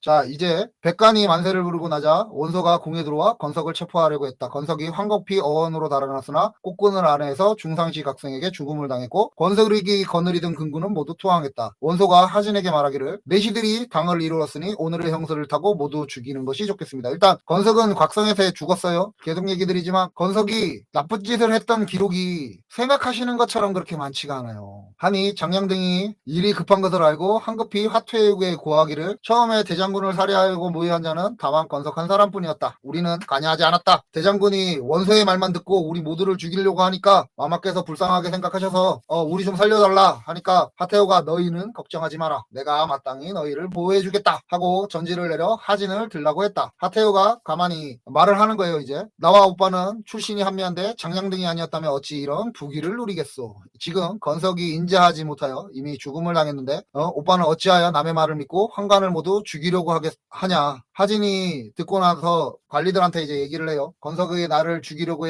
자, 이제 백간이 만세를 부르고 나자 원소가 궁에 들어와 건석을 체포하려고 했다. 건석이 황급히 어원으로 달아났으나 꽃군을 안에서 중상시 각성에게 죽음을 당했고 건석이 거느리던 근군은 모두 투항했다. 원소가 하진에게 말하기를 내시들이 당을 이루었으니 오늘의 형세를 타고 모두 죽이는 것이 좋겠습니다. 일단 건석은 곽성에서 죽었어요. 계속 얘기 드리지만 건석이 나쁜 짓을 했던 기록이 생각하시는 것처럼 그렇게 많지가 않아요. 하니 장량등이 일이 급한 것을 알고 황급히 화투에게 고하기를 처음에 대장군을 살해하고 모의한 자는 다만 건석 한 사람뿐이었다. 우리는 관여하지 않았다. 대장군이 원소의 말만 듣고 우리 모두를 죽이려고 하니까 마마께서 불쌍하게 생각하셔서 우리 좀 살려달라 하니까 하태호가 너희는 걱정하지 마라. 내가 마땅히 너희를 보호해주겠다 하고 전지를 내려 하진을 들라고 했다. 하태호가 가만히 말을 하는 거예요. 이제 나와 오빠는 출신이 한미한데 장량등이 아니었다면 어찌 이런 부귀를 누리겠소. 지금 건석이 인자하지 못하여 이미 죽음을 당했는데 오빠는 어찌하여 남의 말을 믿고 환관을 모두 죽이려고 하냐. 하진이 듣고 나서 관리들한테 이제 얘기를 해요. 건석이 나를 죽이려고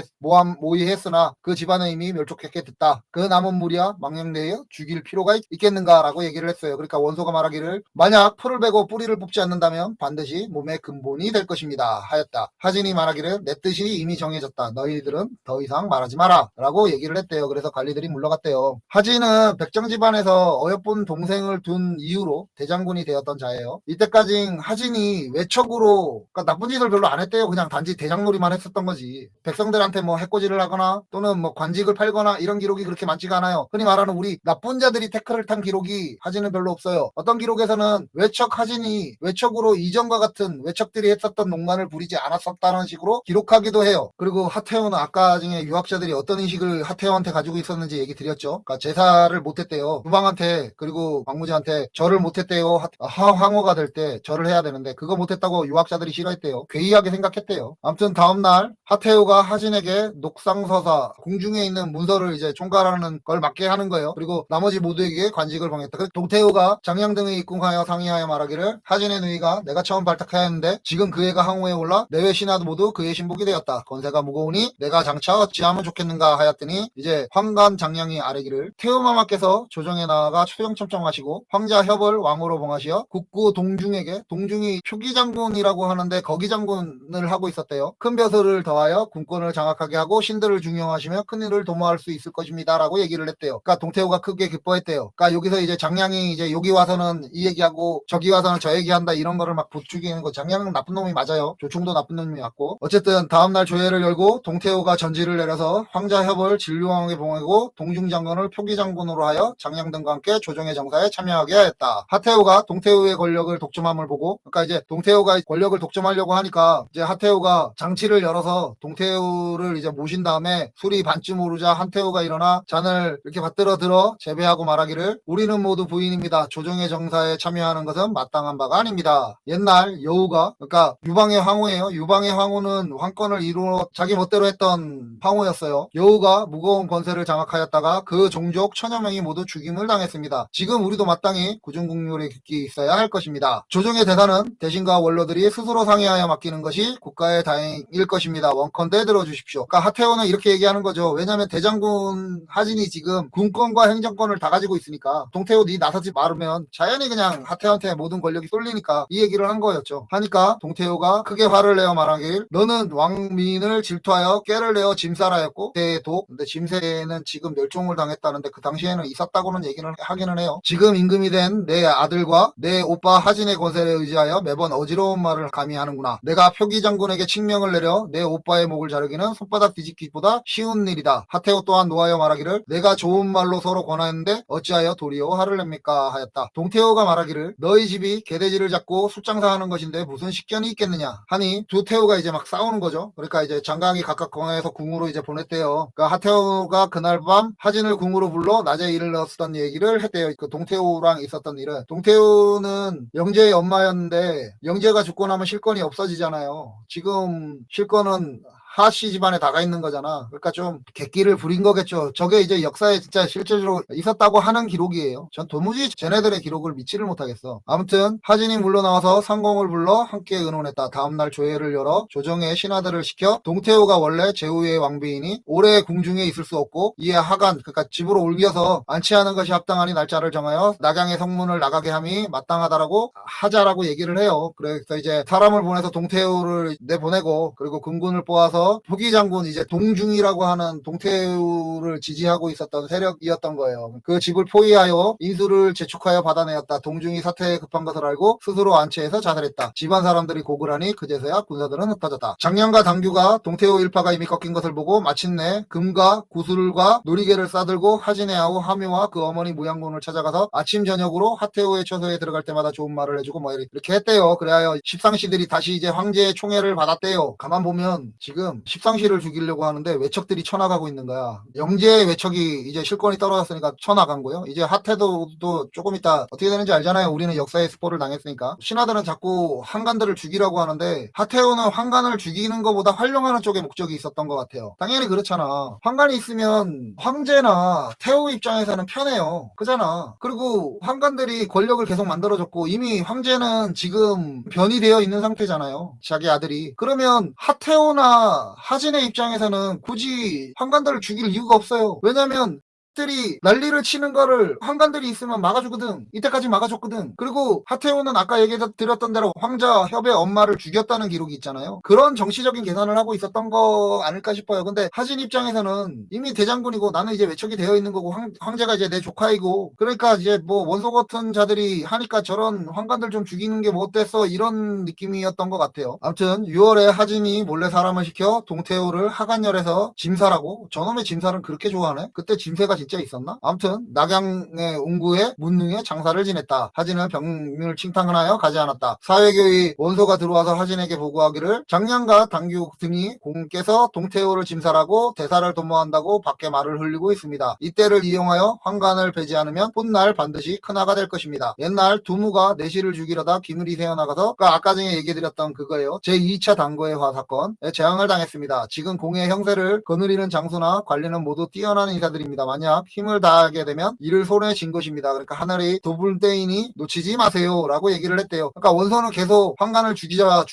모의했으나 그 집안은 이미 멸족했게 됐다. 그 남은 무리야 망령내에 죽일 필요가 있겠는가라고 얘기를 했어요. 그러니까 원소가 말하기를 만약 풀을 베고 뿌리를 뽑지 않는다면 반드시 몸의 근본이 될 것입니다 하였다. 하진이 말하기를 내 뜻이 이미 정해졌다. 너희들은 더 이상 말하지 마라 라고 얘기를 했대요. 그래서 관리들이 물러갔대요. 하진은 백정 집안에서 어여쁜 동생을 둔 이유로 대장군이 되었던 자예요. 이때까지 하진이 외척으로 그러니까 나쁜 짓을 별로 안 했대요. 그냥 단지 대장놀이만 했었던 거지. 백성들한테 뭐 해코지를 하거나 또는 뭐 관직을 팔거나 이런 기록이 그렇게 많지가 않아요. 흔히 말하는 우리 나쁜 자들이 태클을 탄 기록이 하진은 별로 없어요. 어떤 기록에서는 외척 하진이 외척으로 이전과 같은 외척들이 했었던 농간을 부리지 않았었다는 식으로 기록하기도 해요. 그리고 하태호는 아까 중에 유학자들이 어떤 인식을 하태호한테 가지고 있었는지 얘기 드렸죠. 그러니까 제사를 못했대요. 부방한테 그리고 광무지한테 절을 못했대요. 황후가 될 때 절을 해야 되는데 그거 못했다고 유학자들이 싫어했대요. 괴이하게 생각했대요. 아무튼 다음날 하태호가 하진에게 녹상서사 궁중에 있는 문서를 이제 총괄하는 걸 맡게 하는 거예요. 그리고 나머지 모두에게 관직을 봉했다. 동태호가 장량등에 입궁하여 상의하여 말하기를 하진의 누이가 내가 처음 발탁하였는데 지금 그 애가 항우에 올라 내외 신하도 모두 그의 신복이 되었다. 건세가 무거우니 내가 장차 어찌하면 좋겠는가 하였더니 이제 황간 장량이 아뢰기를 태호마마께서 조정에 나아가 초정첨청하시고 황자 협을 왕으로 봉하시어 국구 동중에게 동중이 표기장군이라고 하는데 거기장군을 하고 있었대요. 큰 벼슬을 더하여 군권을 장악하게 하고 신들을 중용하시며 큰일을 도모할 수 있을 것입니다 라고 얘기를 했대요. 그러니까 동태호가 크게 기뻐했대요. 그러니까 여기서 이제 장량이 이제 여기 와서는 이 얘기하고 저기 와서는 저 얘기한다 이런 거를 막 부추기는 거. 장량은 나쁜 놈이 맞아요. 조총도 나쁜 놈이 맞고. 어쨌든 다음날 조회를 열고 동태호가 전지를 내려서 황자협을 진류왕에게 봉하고 동중장군을 표기장군으로 하여 장량등과 함께 조정의 정사에 참여하게 하였다. 하태호가 동태호의 권력을 독점함을 보고 그러니까 이제 동태호가 권력을 독점하려고 하니까 이제 하태호가 장치를 열어서 동태호를 이제 모신 다음에 술이 반쯤 오르자 한태호가 일어나 잔을 이렇게 받들어 들어 재배하고 말하기를 우리는 모두 부인입니다. 조정의 정사에 참여하는 것은 마땅한 바가 아닙니다. 옛날 여우가 그러니까 유방의 황후예요. 유방의 황후는 황권을 이루어 자기 멋대로 했던 황후였어요. 여우가 무거운 권세를 장악하였다가 그 종족 천여 명이 모두 죽임을 당했습니다. 지금 우리도 마땅히 구중국률의 깃기 있어야 할 것입니다. 조정의 대사는 대신과 원로들이 스스로 상의하여 맡기는 것이 국가의 다행일 것입니다. 원컨대 들어주십시오. 그러니까 하태호는 이렇게 얘기하는 거죠. 왜냐하면 대장군 하진이 지금 군권과 행정권을 다 가지고 있으니까 동태호 니 나서지 말으면 자연히 그냥 하태호한테 모든 권력이 쏠리니까 이 얘기를 한 거였죠. 하니까 동태호가 크게 화를 내어 말하길 너는 왕민을 질투하여 깨를 내어 짐살하였고 대도 근데 짐세는 지금 멸종을 당했다는데 그 당시에는 있었다고는 얘기는 하기는 해요. 지금 임금이 된 내 아들과 내 오빠 하진의 권세에 의지하여 매번 어지러운 말을 감히 하는구나. 내가 표기장군에게 칙명을 내려 내 오빠의 목을 자르기는 손바닥 뒤집기보다 쉬운 일이다. 하태호 또한 노하여 말하기를 내가 좋은 말로 서로 권하였는데 어찌하여 도리어 화를 냅니까 하였다. 동태호가 말하기를 너희 집이 개돼지를 잡고 술장사하는 것인데 무슨 식견이 있겠느냐 하니 두 태호가 이제 막 싸우는 거죠. 그러니까 이제 장강이 각각 공항에서 궁으로 이제 보냈대요. 그러니까 하태호가 그날 밤 하진을 궁으로 불러 낮에 일을 넣었던 얘기를 했대요. 그 동태호랑 있었던 일은 동태호는 영재의 엄마였는데 영재가 죽고 나면 실권이 없어지잖아요. 지금 실권은 하씨 집안에 다가 있는 거잖아. 그러니까 좀 객기를 부린 거겠죠. 저게 이제 역사에 진짜 실제로 있었다고 하는 기록이에요. 전 도무지 쟤네들의 기록을 믿지를 못하겠어. 아무튼 하진이 물러나와서 상공을 불러 함께 의논했다. 다음날 조회를 열어 조정의 신하들을 시켜 동태호가 원래 제후의 왕비이니 오래 궁중에 있을 수 없고 이에 하간 그러니까 집으로 옮겨서 안치하는 것이 합당하니 날짜를 정하여 낙양의 성문을 나가게 함이 마땅하다라고 하자라고 얘기를 해요. 그래서 이제 사람을 보내서 동태우를 내보내고 그리고 군군을 뽑아서 표기 장군 이제 동중이라고 하는 동태우를 지지하고 있었던 세력이었던 거예요. 그 집을 포위하여 인수를 재촉하여 받아내었다. 동중이 사태에 급한 것을 알고 스스로 안치해서 자살했다. 집안 사람들이 고글하니 그제서야 군사들은 흩어졌다. 장량과 당규가 동태우 일파가 이미 꺾인 것을 보고 마침내 금과 구슬과 놀이개를 싸들고 하진해하고 하묘와 그 어머니 무양군을 찾아가서 아침 저녁으로 하태우의 처소에 들어갈 때마다 좋은 말을 해주고 뭐 이렇게 했대요. 그래야 십상시들이 다시 이제 황제의 총애를 받았대요. 가만 보면 지금 십상시를 죽이려고 하는데 외척들이 쳐나가고 있는 거야. 영제의 외척이 이제 실권이 떨어졌으니까 쳐나간 거예요. 이제 하태도도 조금 이따 어떻게 되는지 알잖아요. 우리는 역사의 스포를 당했으니까. 신하들은 자꾸 한간들을 죽이라고 하는데 하태우는 황간을 죽이는 것보다 활용하는 쪽에 목적이 있었던 것 같아요. 당연히 그렇잖아. 황간이 있으면 황제나 태우 입장에서는 편해요. 그잖아. 그리고 황간들이 권력을 계속 만들어줬고 이미 황제는 지금 변이 되어 있는 상태잖아요. 자기 아들이. 그러면 하태우나 하진의 입장에서는 굳이 황간들을 죽일 이유가 없어요. 왜냐면 들이 난리를 치는 거를 황간들이 있으면 막아주거든. 이때까지 막아줬거든. 그리고 하태우는 아까 얘기 드렸던 대로 황자 협의 엄마를 죽였다는 기록이 있잖아요. 그런 정치적인 계산을 하고 있었던 거 아닐까 싶어요. 근데 하진 입장에서는 이미 대장군이고 나는 이제 외척이 되어 있는 거고 황제가 이제 내 조카이고 그러니까 이제 뭐 원소 같은 자들이 하니까 저런 황간들 좀 죽이는 게 뭐 어땠어 이런 느낌이었던 것 같아요. 아무튼 6월에 하진이 몰래 사람을 시켜 동태우를 하간열에서 짐사라고 저놈의 짐사는 그렇게 좋아하네. 그때 짐새가 진짜 있었나? 아무튼 낙양의 웅구에 문릉에 장사를 지냈다. 하진은 병을 칭탄하여 가지 않았다. 사회교의 원소가 들어와서 하진에게 보고하기를 장량과 당규 등이 공께서 동태우를 짐사라고 대사를 도모한다고 밖에 말을 흘리고 있습니다. 이때를 이용하여 황간을 배지 않으면 훗날 반드시 큰화가 될 것입니다. 옛날 두무가 내시를 죽이려다 기물이 새어나가서 아까 전에 얘기드렸던 그거예요. 제2차 단거의 화 사건에 재앙을 당했습니다. 지금 공의 형세를 거느리는 장수나 관리는 모두 뛰어난 인사들입니다. 만약 힘을 다하게 되면 이를 손에 쥔 것입니다. 그러니까 하늘이 도불 때이니 놓치지 마세요 라고 얘기를 했대요. 그러니까 원소는 계속 황간을 죽이자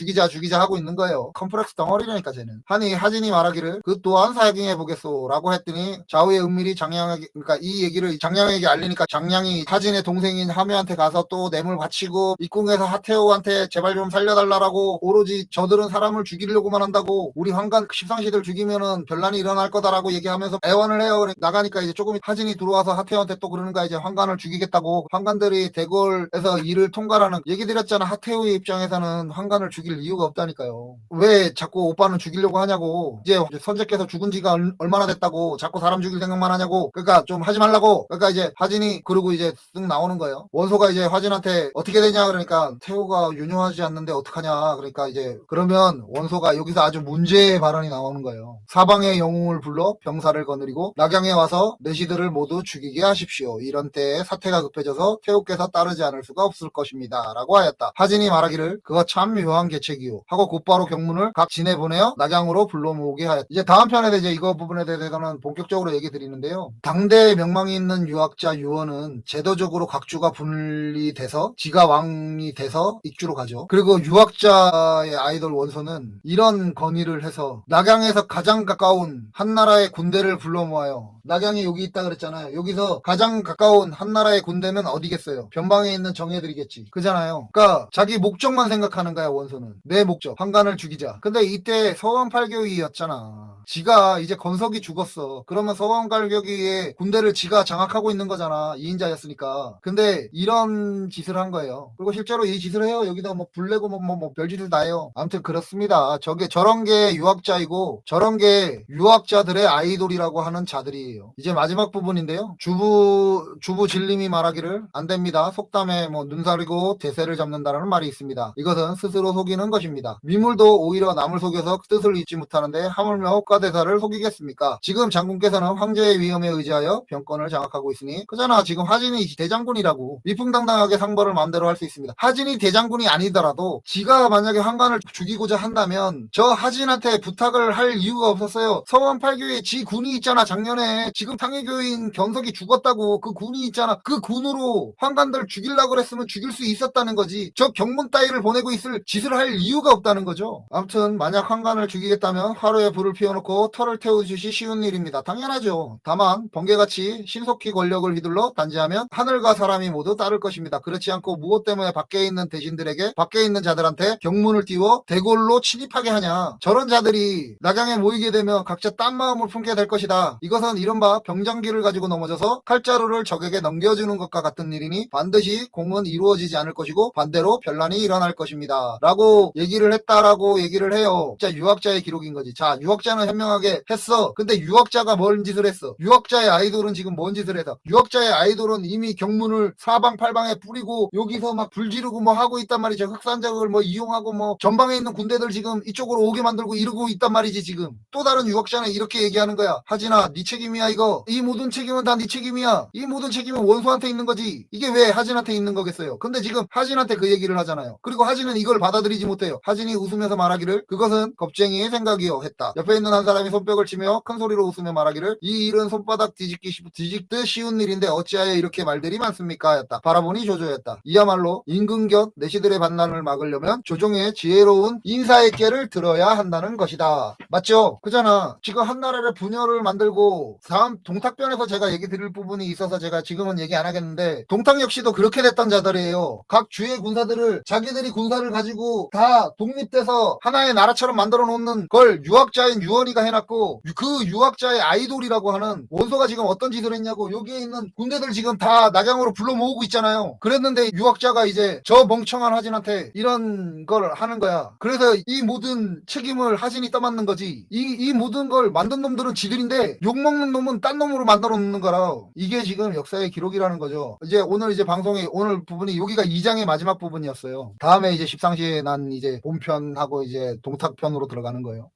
하고 있는 거예요. 컴플렉스 덩어리라니까 쟤는. 하니 하진이 말하기를 그 또한 사경해 보겠소 라고 했더니 좌우의 은밀히 장량에게 그러니까 이 얘기를 장량에게 알리니까 장량이 하진의 동생인 하묘한테 가서 또 뇌물 바치고 입궁에서 하태우한테 제발 좀 살려달라고 오로지 저들은 사람을 죽이려고만 한다고 우리 황간 십상시들 죽이면은 변란이 일어날 거다라고 얘기하면서 애원을 해요. 나가니까 이제 조금 하진이 들어와서 하태우한테 또 그러는 거야. 이제 황간을 죽이겠다고 황간들이 대궐에서 일을 통과하는 얘기 드렸잖아. 하태우의 입장에서는 황간을 죽일 이유가 없다니까요. 왜 자꾸 오빠는 죽이려고 하냐고. 이제 선제께서 죽은 지가 얼마나 됐다고 자꾸 사람 죽일 생각만 하냐고. 그러니까 좀 하지 말라고. 그러니까 이제 하진이 그러고 이제 쓱 나오는 거예요. 원소가 이제 하진한테 어떻게 되냐 그러니까 태우가 유효하지 않는데 어떡하냐. 그러니까 이제 그러면 원소가 여기서 아주 문제의 발언이 나오는 거예요. 사방의 영웅을 불러 병사를 거느리고 낙양에 와서 내시들을 모두 죽이게 하십시오. 이런 때에 사태가 급해져서 태우께서 따르지 않을 수가 없을 것입니다. 라고 하였다. 하진이 말하기를 그거 참 묘한 계책이요. 하고 곧바로 경문을 각 진에 보내어 낙양으로 불러 모으게 하였다. 이제 다음 편에서 이제 이거 부분에 대해서는 본격적으로 얘기 드리는데요. 당대에 명망이 있는 유학자 유원은 제도적으로 각주가 분리돼서 지가 왕이 돼서 익주로 가죠. 그리고 유학자의 아이돌 원소는 이런 건의를 해서 낙양에서 가장 가까운 한나라의 군대를 불러 모아요. 낙양이 여기 있다 그랬잖아요. 여기서 가장 가까운 한나라의 군대는 어디겠어요? 변방에 있는 정예들이겠지. 그잖아요. 그러니까 자기 목적만 생각하는 거야 원소는. 내 목적. 황간을 죽이자. 근데 이때 서원팔교이였잖아. 지가 이제 건석이 죽었어. 그러면 서원팔교이의 군대를 지가 장악하고 있는 거잖아. 2인자였으니까. 근데 이런 짓을 한 거예요. 그리고 실제로 이 짓을 해요. 여기다 뭐 불내고 뭐 별짓을 다 해요. 아무튼 그렇습니다. 저런 게 유학자이고 저런 게 유학자들의 아이돌이라고 하는 자들이에요. 이제 마지막 마지막 부분인데요. 주부 진림이 말하기를 안 됩니다. 속담에 눈사리고 대세를 잡는다라는 말이 있습니다. 이것은 스스로 속이는 것입니다. 미물도 오히려 남을 속여서 뜻을 잊지 못하는데 하물며 호가대사를 속이겠습니까? 지금 장군께서는 황제의 위험에 의지하여 병권을 장악하고 있으니 그잖아. 지금 하진이 대장군이라고 위풍당당하게 상벌을 마음대로 할 수 있습니다. 하진이 대장군이 아니더라도 지가 만약에 환관을 죽이고자 한다면 저 하진한테 부탁을 할 이유가 없었어요. 서원 8교에 지 군이 있잖아. 작년에 지금 탕해교인 견석이 죽었다고 그 군이 있잖아. 그 군으로 환관들 죽이려고 그랬으면 죽일 수 있었다는 거지. 저 경문 따위를 보내고 있을 짓을 할 이유가 없다는 거죠. 아무튼 만약 환관을 죽이겠다면 화로에 불을 피워놓고 털을 태워주시 쉬운 일입니다. 당연하죠. 다만 번개같이 신속히 권력을 휘둘러 단지하면 하늘과 사람이 모두 따를 것입니다. 그렇지 않고 무엇 때문에 밖에 있는 대신들에게 밖에 있는 자들한테 경문을 띄워 대궐로 침입하게 하냐. 저런 자들이 낙양에 모이게 되면 각자 딴 마음을 품게 될 것이다. 이것은 이른바 병장기를 가지고 넘어져서 칼자루를 적에게 넘겨주는 것과 같은 일이니 반드시 공은 이루어지지 않을 것이고 반대로 변란이 일어날 것입니다. 라고 얘기를 했다라고 얘기를 해요. 진짜 유학자의 기록인 거지. 자, 유학자는 현명하게 했어. 근데 유학자가 뭔 짓을 했어? 유학자의 아이돌은 지금 뭔 짓을 해서? 유학자의 아이돌은 이미 경문을 사방팔방에 뿌리고 여기서 막 불지르고 뭐 하고 있단 말이죠. 흑산작을 뭐 이용하고 뭐 전방에 있는 군대들 지금 이쪽으로 오게 만들고 이러고 있단 말이지. 지금 또 다른 유학자는 이렇게 얘기하는 거야. 하진아, 네 책임이야 이거. 이 모든 책임은 다 네 책임이야. 이 모든 책임은 원소한테 있는 거지. 이게 왜 하진한테 있는 거겠어요? 근데 지금 하진한테 그 얘기를 하잖아요. 그리고 하진은 이걸 받아들이지 못해요. 하진이 웃으면서 말하기를 그것은 겁쟁이의 생각이요 했다. 옆에 있는 한 사람이 손뼉을 치며 큰 소리로 웃으며 말하기를 이 일은 손바닥 뒤집듯 쉬운 일인데 어찌하여 이렇게 말들이 많습니까? 였다. 바라보니 조조였다. 이야말로 임금곁 내시들의 반란을 막으려면 조정의 지혜로운 인사의 꾀를 들어야 한다는 것이다. 맞죠? 그잖아. 지금 한나라를 분열을 만들고 다음 동탁변에서 제가 얘기 드릴 부분이 있어서 제가 지금은 얘기 안 하겠는데 동탁 역시도 그렇게 됐던 자들이에요. 각 주의 군사들을 자기들이 군사를 가지고 다 독립돼서 하나의 나라처럼 만들어 놓는 걸 유학자인 유언이가 해놨고 그 유학자의 아이돌이라고 하는 원소가 지금 어떤 짓을 했냐고 여기에 있는 군대들 지금 다 낙양으로 불러 모으고 있잖아요. 그랬는데 유학자가 이제 저 멍청한 하진한테 이런 걸 하는 거야. 그래서 이 모든 책임을 하진이 떠맡는 거지. 이 모든 걸 만든 놈들은 지들인데 욕먹는 놈은 딴 놈으로 만들어 놓는 거라. 이게 지금 역사의 기록이라는 거죠. 이제 오늘 이제 방송의 오늘 부분이 여기가 2장의 마지막 부분이었어요. 다음에 이제 십상시에 난 이제 본편하고 이제 동탁편으로 들어가는 거예요.